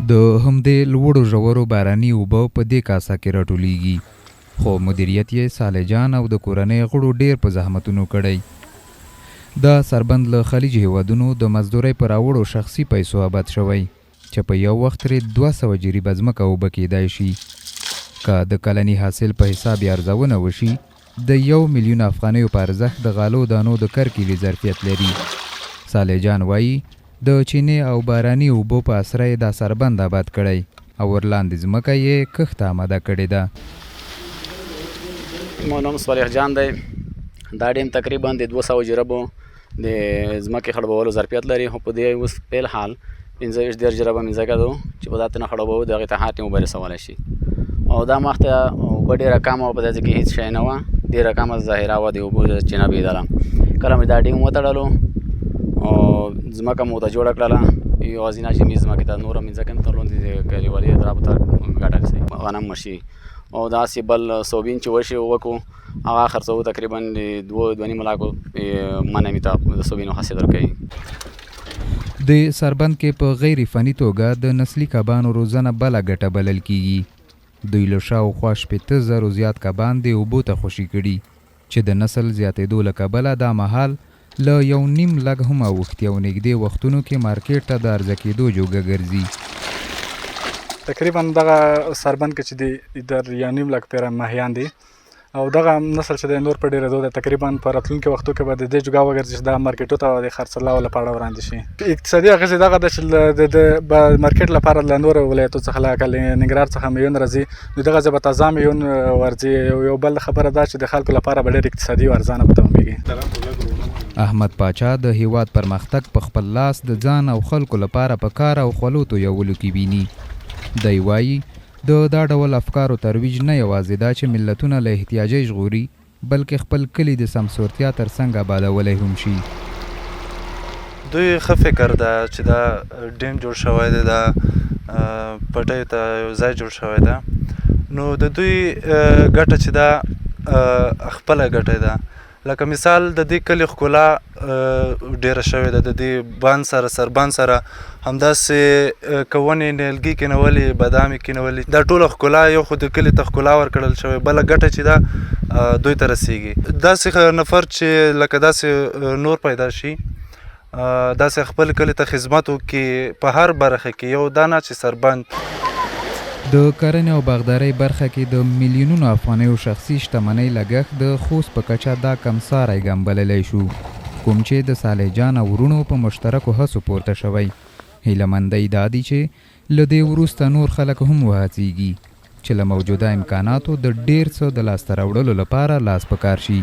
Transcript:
د همدې لوړو ژورو باراني اوبه په دې کاسه کې راټولیږي، خو مدیریت یې صالح جان او د کورنۍ غړو ډیر په زحمتونو کړی. دا سربند له خلیج هیوادونو د مزدورۍ په راوړو شخصي پیسو آباد شوی چې په یو وخت ترې 200 جریبه ځمکه اوبه کیدای شي. که د کلني حاصل په حساب یې ارزونه وشي، د 1 میلیون افغانیو په ارزښت د غالو دانو د کرکیلي ظرفیت لري. صالح جان وایي د چینې او باراني اوبو په اسره یې دا سربند آباد کړی او ورلاندې ځمکه یې کښت آماده کړې ده. مو نوم صالح جان دی. دا ډیم تقریبا د 200 جربو د ځمکې خړوبولو ظرفیت لري، خو په دې اوس په حال 15 جربه مځکه ده چې په داسې نه خړوبوو دغې ته هاتې اوبه رسولی شي. او دا مخته اوبه ډېره کمه وه، په داسې کې هېڅ شی نه وه، ډېره کمه ظاهره وه د اوبو چینه بېدله. کله مې دا ډیم وتړلو او ځمکه مو ورته جوړه کړله، یوازینه چې مې ځمکې ته نوره مځکه هم درلودې د کلیوالي رابطه ګټه رسوي، غنم مشي او داسې بل صوبین چې وشي وکړو هغه خرڅوو تقریبا د 2.5 لاکو منه مې ته د صوبینو حاصل ورکوي. د سربند کې په غیر فني توګه د نسلي کبانو روزنه بله ګټه بلل کیږي. دوی له شاوخوا 80,000 زیات کبان د اوبو ته خوشي کړي چې د نسل زیاتېدو له کبله دا مهال له 1.5 لک هم اوښتي او نږدې وختونو کې مارکیټ ته د عرضه کېدو جوګه ګرځي. تقریبا دغه سربند کې چې دی در 1.5 لک پیره ماهیان دي او دغه نسل چې دی نور په ډېرېدو دی. تقریبا په راتلونکي وختو کې به د دې جوګه وګرځي چې دا مارکیټو ته د خرڅلاو لپاره وړاندې شي. اقتصادي اغېزې دغه ده چې د مارکیټ لپاره له نورو ولایتو څخه لکه ننګرهار څخه میون راځي، نو دغه ځای به تازه میون ورځي. یو بل خبره ده چې د خلکو لپاره به ډېر اقتصادي او ارزانه به تمامېږي. احمد پاچا د هیواد پرمختګ په خپل لاس د ځان او خلکو لپاره په کار او خولو تویولو کې ویني. دی وایي د دا ډول افکارو ترویج نه یوازې دا چې ملتونه له احتیاجه ژغوري، بلکې خپل کلي د سمسورتیا ترڅنګ آبادولی هم شي. دوی ښه فکر ده چې دا ډیم جوړ شوی دی، دا پټیو ته یو ځای جوړ شوی ده، نو د دوی ګټه چې دا خپله ګټه ده. لکه مثال د دې کلي ښکلا ډېره شوې ده، د دې بند سره سربند سره همداسې که ونې نیالګي کېنولي، بادامې کېنولي، دا ټوله ښکلا یو خو د کلي ته ښکلا ورکړل شوې، بله ګټه چې ده دوی ته رسیږي. داسې نفر چې لکه داسې نور پیدا شي، داسې خپل کلي ته خدمت وکړي په هر برخه کې، یو دا نه چې سربند. د کرنې او باغدارۍ برخه کې د میلیونونو افغانیو شخصي شتمنۍ لګښت د خوست په کچه دا کمساری ګام بللی شو، کوم چې د صالح جان او وروڼو په مشترکو هڅو پورته شوی. هیلهمندۍ دا دي چې له دې وروسته نور خلک هم وهڅېږي چې له موجوده امکاناتو د ډېر څه د لاسته راوړلو لپاره لاس په کار شي.